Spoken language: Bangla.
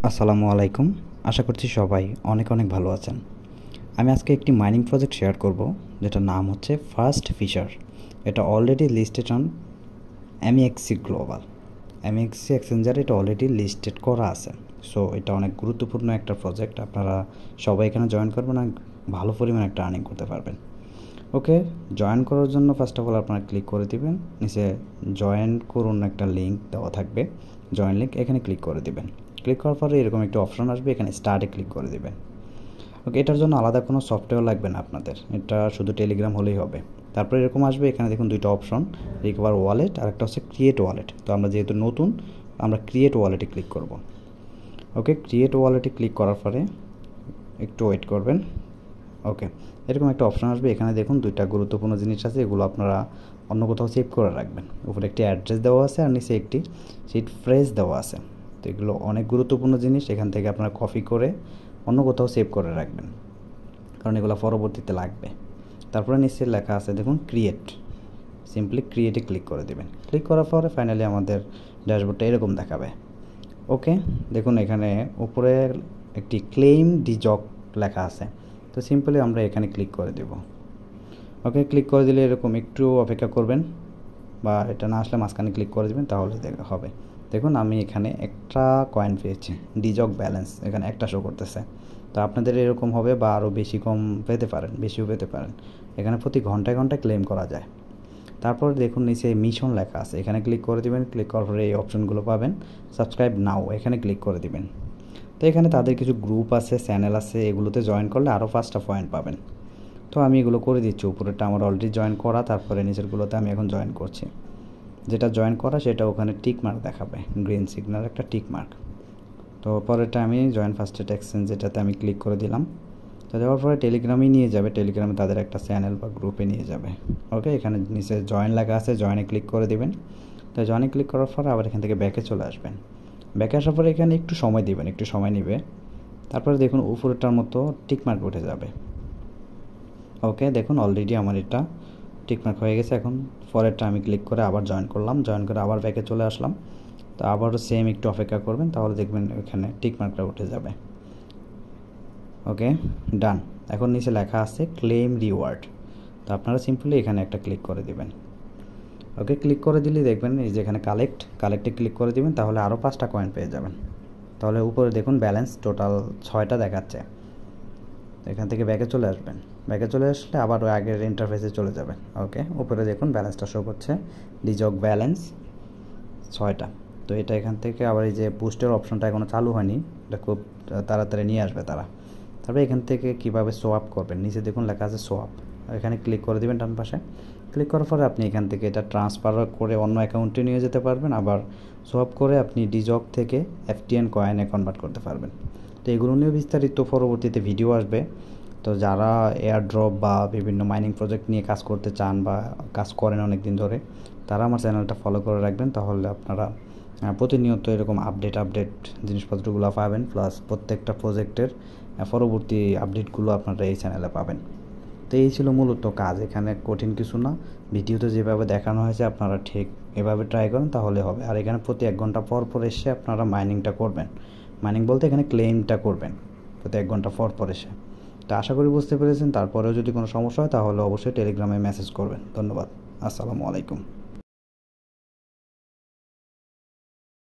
আসসালামু আলাইকুম। আশা করছি সবাই অনেক অনেক ভালো আছেন। আমি আজকে একটি মাইনিং প্রজেক্ট শেয়ার করব, যেটার নাম হচ্ছে ফার্স্ট ফিশার। এটা অলরেডি লিস্টেড অন এমইএক্সসি গ্লোবাল। এমইএক্সসি এক্সচেঞ্জারে এটা অলরেডি লিস্টেড করা আছে। সো এটা অনেক গুরুত্বপূর্ণ একটা প্রজেক্ট। আপনারা সবাই এখানে জয়েন করবেন আর ভালো পরিমাণে একটা আর্নিং করতে পারবেন। ওকে, জয়েন করার জন্য ফার্স্ট অফ অল আপনারা ক্লিক করে দিবেন। নিচে জয়েন করুন একটা লিঙ্ক দেওয়া থাকবে, জয়েন লিঙ্ক, এখানে ক্লিক করে দিবেন। ক্লিক করার পরে এরকম একটা অপশন আসবে, এখানে স্টার্টে ক্লিক করে দিবেন। ওকে, এটার জন্য আলাদা কোনো সফটওয়্যার লাগবে না আপনাদের, এটা শুধু টেলিগ্রাম হলেই হবে। তারপরে এরকম আসবে, এখানে দেখুন দুইটা অপশন, রিকভার ওয়ালেট আর একটা হচ্ছে ক্রিয়েট ওয়ালেট। তো আমরা যেহেতু নতুন, আমরা ক্রিয়েট ওয়ালেটে ক্লিক করব। ওকে, ক্রিয়েট ওয়ালেটে ক্লিক করার পরে একটু ওয়েট করবেন। ওকে, এরকম একটা অপশন আসবে, এখানে দেখুন দুইটা গুরুত্বপূর্ণ জিনিস আছে, এগুলো আপনারা অন্য কোথাও সেভ করে রাখবেন। উপরে একটি অ্যাড্রেস দেওয়া আছে আর নিচে একটি সিট ফ্রেজ দেওয়া আছে। তো এগুলো অনেক গুরুত্বপূর্ণ জিনিস, এখান থেকে আপনারা কপি করে অন্য কোথাও সেভ করে রাখবেন, কারণ এগুলো পরবর্তীতে লাগবে। তারপরে নিচে লেখা আছে দেখুন ক্রিয়েট, সিম্পলি ক্রিয়েটে ক্লিক করে দেবেন। ক্লিক করার পরে ফাইনালি আমাদের ড্যাশবোর্ডটা এরকম দেখাবে। ওকে, দেখুন এখানে উপরে একটি ক্লেম ডিজক লেখা আছে। তো সিম্পলি আমরা এখানে ক্লিক করে দেব। ওকে, ক্লিক করে দিলে এরকম একটু অপেক্ষা করবেন, বা এটা না আসলে মাঝখানে ক্লিক করে দেবেন, তাহলে হবে। দেখুন আমি এখানে একটা কয়েন পেয়েছি, ডিজক ব্যালেন্স এখানে একটা শো করতেছে। তো আপনাদের এরকম হবে, বা আরও বেশি কম পেতে পারেন, বেশিও পেতে পারেন। এখানে প্রতি ঘন্টায় ঘন্টায় ক্লেম করা যায়। তারপর দেখুন নিচে মিশন লেখা আছে, এখানে ক্লিক করে দিবেন। ক্লিক করার পরে এই অপশনগুলো পাবেন। সাবস্ক্রাইব নাও, এখানে ক্লিক করে দিবেন। তো এখানে তাদের কিছু গ্রুপ আছে, চ্যানেল আছে, এগুলোতে জয়েন করলে আরও 5টা পয়েন্ট পাবেন। তো আমি এগুলো করে দিচ্ছি। উপরেরটা আমার অলরেডি জয়েন করা, তারপরে নিচেরগুলোতে আমি এখন জয়েন করছি। যেটা জয়েন করা সেটা ওখানে টিক মার্ক দেখাবে, গ্রিন সিগন্যাল একটা টিক মার্ক। তো পরেরটা আমি জয়েন ফার্স্টেড এক্সচেঞ্জ, যেটাতে আমি ক্লিক করে দিলাম। তো দেওয়ার পরে টেলিগ্রামই নিয়ে যাবে, টেলিগ্রামে তাদের একটা চ্যানেল বা গ্রুপে নিয়ে যাবে। ওকে, এখানে নিচে জয়েন লেখা আছে, জয়েনে ক্লিক করে দেবেন। তো জয়েনে ক্লিক করার পরে আবার এখান থেকে ব্যাকে চলে আসবেন। ব্যাকে আসার পরে এখানে একটু সময় দিবেন, একটু সময় নেবে। তারপরে দেখুন উপরেরটার মতো টিকমার্ক উঠে যাবে। ওকে, দেখুন অলরেডি আমার এটা টিকমার্ক হয়ে গেছে। এখন পরেরটা আমি ক্লিক করে আবার জয়েন করলাম, জয়েন করে আবার ব্যাকে চলে আসলাম। তো আবারও সেম একটু অপেক্ষা করবেন, তাহলে দেখবেন এখানে টিকমার্কটা উঠে যাবে। ওকে, ডান। এখন নিচে লেখা আছে ক্লেম রিওয়ার্ড। তো আপনারা সিম্পলি এখানে একটা ক্লিক করে দিবেন। ওকে, ক্লিক করে দিলে দেখবেন এই যে এখানে কালেক্টে ক্লিক করে দিবেন, তাহলে আরও 5টা কয়েন পেয়ে যাবেন। তাহলে উপরে দেখুন ব্যালেন্স টোটাল 6টা দেখাচ্ছে। এখান থেকে ব্যাকে চলে আসবেন। ব্যাকে চলে আসলে আবার ওই আগের ইন্টারফেসে চলে যাবেন। ওকে, উপরে দেখুন ব্যালেন্সটা শো করছে, ডিজক ব্যালেন্স 6টা। তো এটা এখান থেকে আবার এই যে বুস্টের অপশনটা এখনও চালু হয়নি, এটা খুব তাড়াতাড়ি নিয়ে আসবে তারা। তারপরে এখান থেকে কীভাবে সোয়াপ করবেন, নিচে দেখুন লেখা আছে সোয়াপ, এখানে ক্লিক করে দেবেন ডান পাশে। ক্লিক করার পরে আপনি এখান থেকে এটা ট্রান্সফার করে অন্য অ্যাকাউন্টে নিয়ে যেতে পারবেন, আবার সোয়াপ করে আপনি ডিজক থেকে এফটিএন কয়েনে কনভার্ট করতে পারবেন। তো এগুলো নিয়ে বিস্তারিত পরবর্তীতে ভিডিও আসবে। তো যারা এয়ার ড্রপ বা বিভিন্ন মাইনিং প্রজেক্ট নিয়ে কাজ করতে চান বা কাজ করেন অনেক দিন ধরে, তারা আমার চ্যানেলটা ফলো করে রাখবেন, তাহলে আপনারা প্রতিনিয়ত এরকম আপডেট জিনিসপত্রগুলো পাবেন, প্লাস প্রত্যেকটা প্রজেক্টের পরবর্তী আপডেটগুলো আপনারা এই চ্যানেলে পাবেন। তো এই ছিল মূলত কাজ, এখানে কঠিন কিছু না। ভিডিওতে যেভাবে দেখানো হয়েছে আপনারা ঠিক এভাবে ট্রাই করেন, তাহলে হবে। আর এখানে প্রতি 1 ঘন্টা পর পর এসে আপনারা মাইনিংটা করবেন। মাইনিং বলতে এখানে ক্লেমটা করবেন প্রতি 1 ঘন্টা পর পর এসে। তো আশা করি বুঝতে পেরেছেন। তারপরেও যদি কোনো সমস্যা হয় তাহলে অবশ্যই টেলিগ্রামে মেসেজ করবেন। ধন্যবাদ। আসসালামু আলাইকুম।